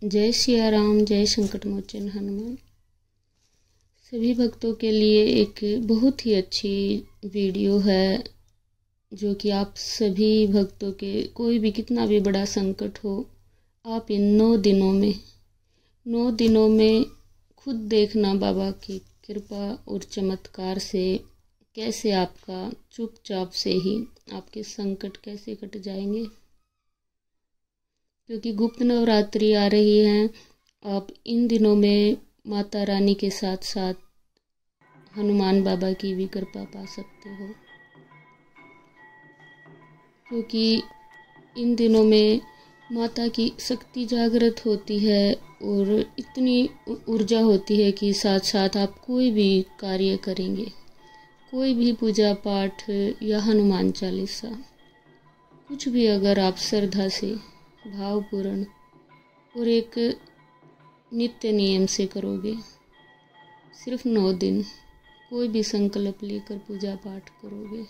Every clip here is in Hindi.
जय सिया राम, जय संकट मोचन हनुमान। सभी भक्तों के लिए एक बहुत ही अच्छी वीडियो है, जो कि आप सभी भक्तों के कोई भी कितना भी बड़ा संकट हो, आप इन 9 दिनों में खुद देखना बाबा की कृपा और चमत्कार से कैसे आपका चुपचाप से ही आपके संकट कैसे कट जाएंगे। क्योंकि गुप्त नवरात्रि आ रही है, आप इन दिनों में माता रानी के साथ साथ हनुमान बाबा की भी कृपा पा सकते हो। क्योंकि इन दिनों में माता की शक्ति जागृत होती है और इतनी ऊर्जा होती है कि साथ साथ आप कोई भी कार्य करेंगे, कोई भी पूजा पाठ या हनुमान चालीसा, कुछ भी अगर आप श्रद्धा से भावपूर्ण और एक नित्य नियम से करोगे, सिर्फ 9 दिन कोई भी संकल्प लेकर पूजा पाठ करोगे,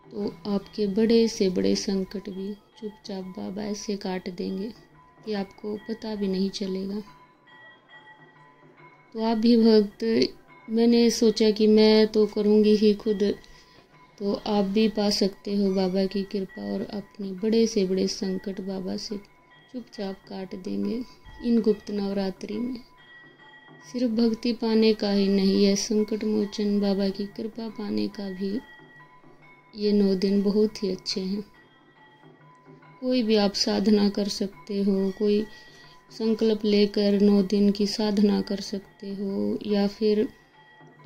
तो आपके बड़े से बड़े संकट भी चुपचाप बाबा ऐसे काट देंगे कि आपको पता भी नहीं चलेगा। तो आप भी भक्त, मैंने सोचा कि मैं तो करूँगी ही खुद, तो आप भी पा सकते हो बाबा की कृपा और अपने बड़े से बड़े संकट बाबा से चुपचाप काट देंगे इन गुप्त नवरात्रि में। सिर्फ भक्ति पाने का ही नहीं है, संकट मोचन बाबा की कृपा पाने का भी ये 9 दिन बहुत ही अच्छे हैं। कोई भी आप साधना कर सकते हो, कोई संकल्प लेकर 9 दिन की साधना कर सकते हो, या फिर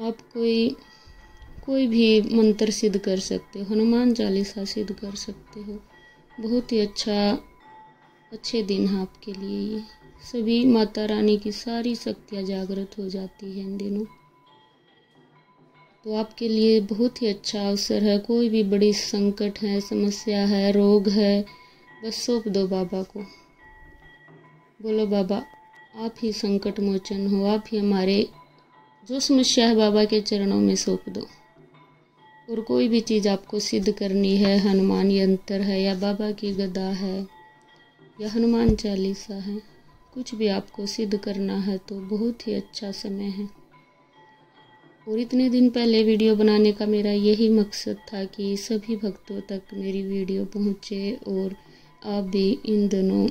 आप कोई भी मंत्र सिद्ध कर सकते हो, हनुमान चालीसा सिद्ध कर सकते हो। बहुत ही अच्छे दिन हैं आपके लिए ये। सभी माता रानी की सारी शक्तियाँ जागृत हो जाती हैं इन दिनों। तो आपके लिए बहुत ही अच्छा अवसर है। कोई भी बड़ी संकट है, समस्या है, रोग है, बस सौंप दो बाबा को। बोलो बाबा आप ही संकट मोचन हो, आप ही हमारे जो समस्या है बाबा के चरणों में सौंप दो। और कोई भी चीज़ आपको सिद्ध करनी है, हनुमान यंत्र है या बाबा की गदा है या हनुमान चालीसा है, कुछ भी आपको सिद्ध करना है तो बहुत ही अच्छा समय है। और इतने दिन पहले वीडियो बनाने का मेरा यही मकसद था कि सभी भक्तों तक मेरी वीडियो पहुँचे और आप भी इन दिनों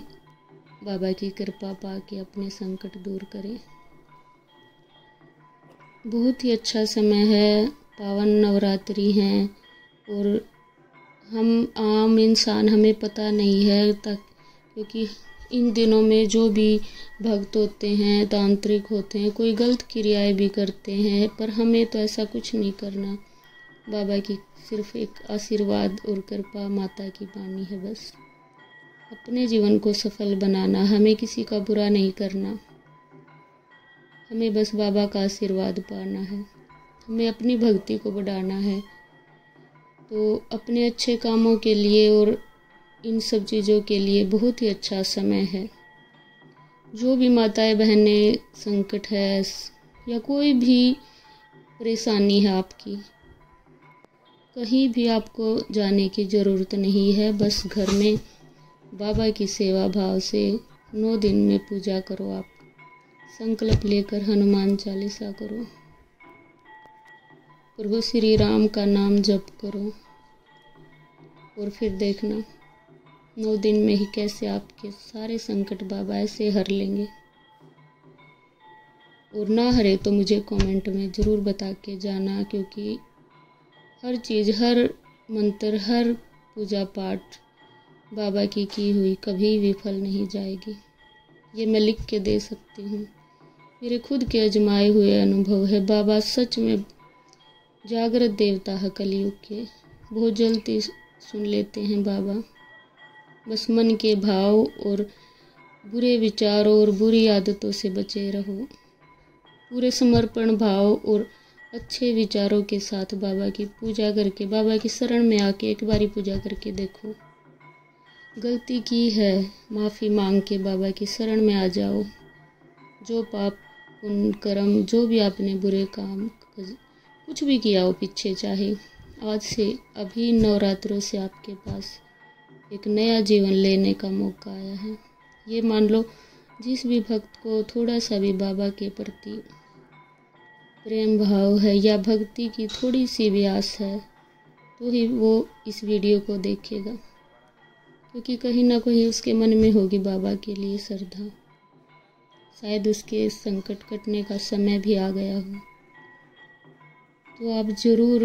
बाबा की कृपा पा के अपने संकट दूर करें। बहुत ही अच्छा समय है, पावन नवरात्रि हैं और हम आम इंसान हमें पता नहीं है तक, क्योंकि इन दिनों में जो भी भक्त होते हैं, तांत्रिक होते हैं, कोई गलत क्रियाएं भी करते हैं, पर हमें तो ऐसा कुछ नहीं करना। बाबा की सिर्फ एक आशीर्वाद और कृपा माता की पानी है, बस अपने जीवन को सफल बनाना, हमें किसी का बुरा नहीं करना, हमें बस बाबा का आशीर्वाद पाना है, हमें अपनी भक्ति को बढ़ाना है। तो अपने अच्छे कामों के लिए और इन सब चीज़ों के लिए बहुत ही अच्छा समय है। जो भी माताएं बहनें संकट है या कोई भी परेशानी है आपकी, कहीं भी आपको जाने की ज़रूरत नहीं है, बस घर में बाबा की सेवा भाव से 9 दिन में पूजा करो। आप संकल्प लेकर हनुमान चालीसा करो, प्रभु श्री राम का नाम जप करो और फिर देखना 9 दिन में ही कैसे आपके सारे संकट बाबा ऐसे हर लेंगे। और ना हरे तो मुझे कमेंट में ज़रूर बता के जाना, क्योंकि हर चीज़, हर मंत्र, हर पूजा पाठ बाबा की हुई कभी विफल नहीं जाएगी। ये मैं लिख के दे सकती हूँ, मेरे खुद के आजमाए हुए अनुभव है। बाबा सच में जागृत देवता है कलयुग के, बहुत जल्दी सुन लेते हैं बाबा। बस मन के भाव और बुरे विचारों और बुरी आदतों से बचे रहो, पूरे समर्पण भाव और अच्छे विचारों के साथ बाबा की पूजा करके, बाबा की शरण में आके एक बारी पूजा करके देखो। गलती की है, माफ़ी मांग के बाबा की शरण में आ जाओ। जो पाप पुण्य कर्म, जो भी आपने बुरे काम कुछ भी किया हो पीछे, चाहे आज से अभी नवरात्रों से आपके पास एक नया जीवन लेने का मौका आया है। ये मान लो जिस भी भक्त को थोड़ा सा भी बाबा के प्रति प्रेम भाव है या भक्ति की थोड़ी सी भी आस है तो ही वो इस वीडियो को देखेगा, क्योंकि कहीं ना कहीं उसके मन में होगी बाबा के लिए श्रद्धा। शायद उसके संकट कटने का समय भी आ गया हो। तो आप ज़रूर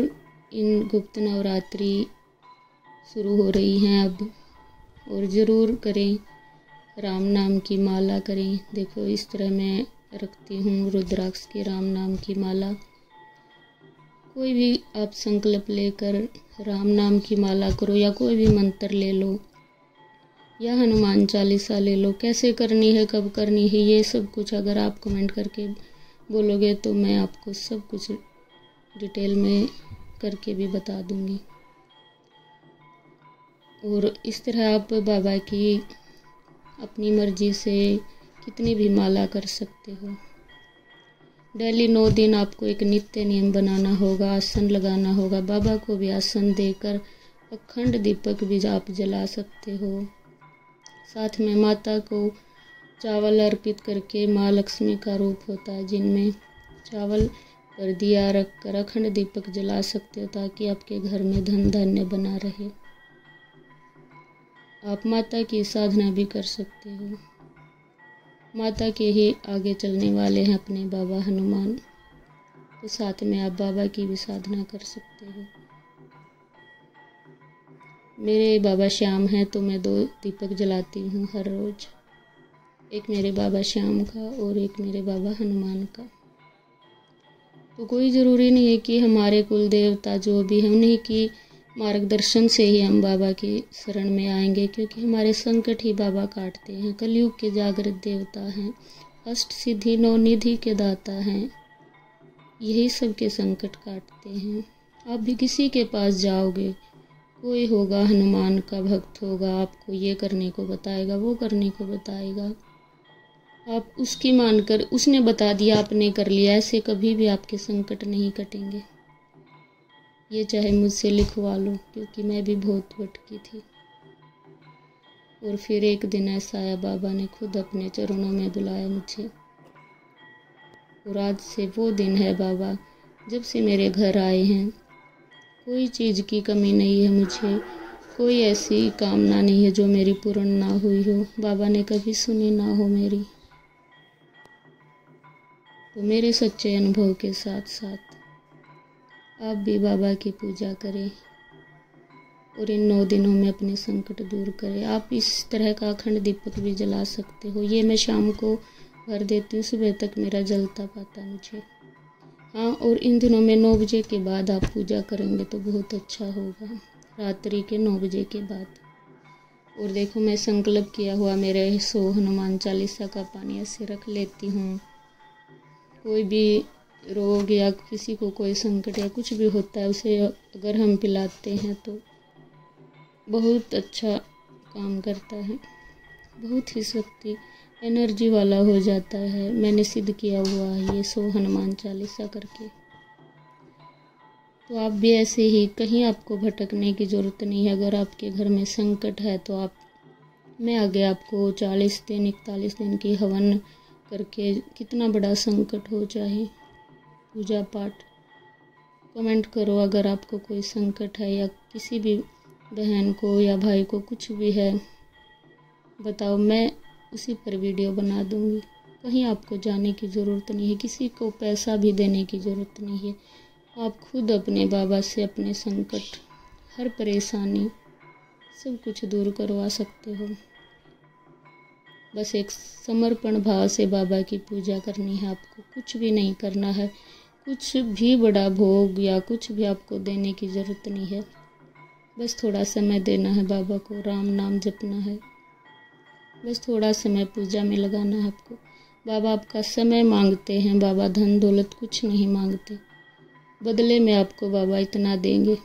इन गुप्त नवरात्रि शुरू हो रही हैं अब, और ज़रूर करें, राम नाम की माला करें। देखो इस तरह मैं रखती हूँ रुद्राक्ष के राम नाम की माला। कोई भी आप संकल्प लेकर राम नाम की माला करो या कोई भी मंत्र ले लो या हनुमान चालीसा ले लो। कैसे करनी है, कब करनी है, ये सब कुछ अगर आप कमेंट करके बोलोगे तो मैं आपको सब कुछ डिटेल में करके भी बता दूंगी। और इस तरह आप बाबा की अपनी मर्जी से कितनी भी माला कर सकते हो। डेली 9 दिन आपको एक नित्य नियम बनाना होगा, आसन लगाना होगा। बाबा को भी आसन देकर अखंड दीपक भी आप जला सकते हो। साथ में माता को चावल अर्पित करके, माँ लक्ष्मी का रूप होता है जिनमें चावल पर दिया रखकर अखंड दीपक जला सकते हो, ताकि आपके घर में धन धान्य बना रहे। आप माता की साधना भी कर सकते हो। माता के ही आगे चलने वाले हैं अपने बाबा हनुमान, तो साथ में आप बाबा की भी साधना कर सकते हो। मेरे बाबा श्याम हैं तो मैं 2 दीपक जलाती हूँ हर रोज, एक मेरे बाबा श्याम का और एक मेरे बाबा हनुमान का। तो कोई ज़रूरी नहीं है कि हमारे कुल देवता जो भी हैं उन्हीं की मार्गदर्शन से ही हम बाबा की शरण में आएंगे, क्योंकि हमारे संकट ही बाबा काटते हैं। कलयुग के जागृत देवता हैं, अष्ट सिद्धि 9 निधि के दाता हैं, यही सबके संकट काटते हैं। आप भी किसी के पास जाओगे, कोई होगा हनुमान का भक्त होगा, आपको ये करने को बताएगा, वो करने को बताएगा। आप उसकी मानकर, उसने बता दिया आपने कर लिया, ऐसे कभी भी आपके संकट नहीं कटेंगे। ये चाहे मुझसे लिखवा लो, क्योंकि मैं भी बहुत भटकी थी। और फिर एक दिन ऐसा आया, बाबा ने खुद अपने चरणों में बुलाया मुझे। और आज से वो दिन है बाबा जब से मेरे घर आए हैं। कोई चीज़ की कमी नहीं है मुझे, कोई ऐसी कामना नहीं है जो मेरी पूर्ण ना हुई हो, बाबा ने कभी सुनी ना हो मेरी। तो मेरे सच्चे अनुभव के साथ साथ आप भी बाबा की पूजा करें और इन 9 दिनों में अपने संकट दूर करें। आप इस तरह का अखंड दीपक भी जला सकते हो। ये मैं शाम को भर देती हूँ, सुबह तक मेरा जलता पाता मुझे। हाँ, और इन दिनों में 9 बजे के बाद आप पूजा करेंगे तो बहुत अच्छा होगा, रात्रि के 9 बजे के बाद। और देखो मैं संकल्प किया हुआ मेरे 100 हनुमान चालीसा का पानी ऐसे रख लेती हूँ। कोई भी रोग या किसी को कोई संकट या कुछ भी होता है, उसे अगर हम पिलाते हैं तो बहुत अच्छा काम करता है, बहुत ही शक्ति एनर्जी वाला हो जाता है। मैंने सिद्ध किया हुआ है ये 100 हनुमान चालीसा करके। तो आप भी ऐसे ही, कहीं आपको भटकने की ज़रूरत नहीं है। अगर आपके घर में संकट है तो मैं आगे आपको 40 दिन 41 दिन की हवन करके, कितना बड़ा संकट हो चाहे पूजा पाठ, कमेंट करो अगर आपको कोई संकट है या किसी भी बहन को या भाई को कुछ भी है, बताओ, मैं उसी पर वीडियो बना दूंगी। कहीं आपको जाने की ज़रूरत नहीं है, किसी को पैसा भी देने की ज़रूरत नहीं है। आप खुद अपने बाबा से अपने संकट, हर परेशानी, सब कुछ दूर करवा सकते हो। बस एक समर्पण भाव से बाबा की पूजा करनी है आपको, कुछ भी नहीं करना है, कुछ भी बड़ा भोग या कुछ भी आपको देने की ज़रूरत नहीं है। बस थोड़ा समय देना है बाबा को, राम नाम जपना है, बस थोड़ा समय पूजा में लगाना है आपको। बाबा आपका समय मांगते हैं, बाबा धन दौलत कुछ नहीं मांगते, बदले में आपको बाबा इतना देंगे,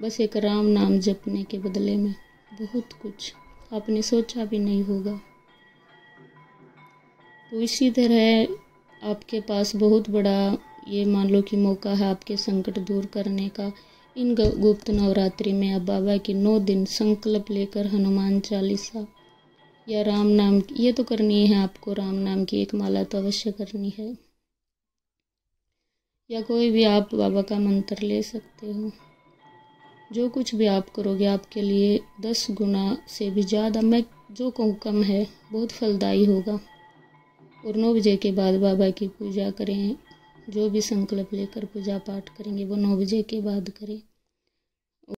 बस एक राम नाम जपने के बदले में बहुत कुछ आपने सोचा भी नहीं होगा। तो इसी तरह आपके पास बहुत बड़ा ये मान लो कि मौका है आपके संकट दूर करने का। इन गुप्त नवरात्रि में आप बाबा की 9 दिन संकल्प लेकर हनुमान चालीसा या राम नाम की, ये तो करनी है आपको, राम नाम की एक माला तो अवश्य करनी है, या कोई भी आप बाबा का मंत्र ले सकते हो। जो कुछ भी आप करोगे आपके लिए 10 गुना से भी ज़्यादा, मैं जो कहूँ कम है, बहुत फलदायी होगा। और 9 बजे के बाद बाबा की पूजा करें, जो भी संकल्प लेकर पूजा पाठ करेंगे वो 9 बजे के बाद करें।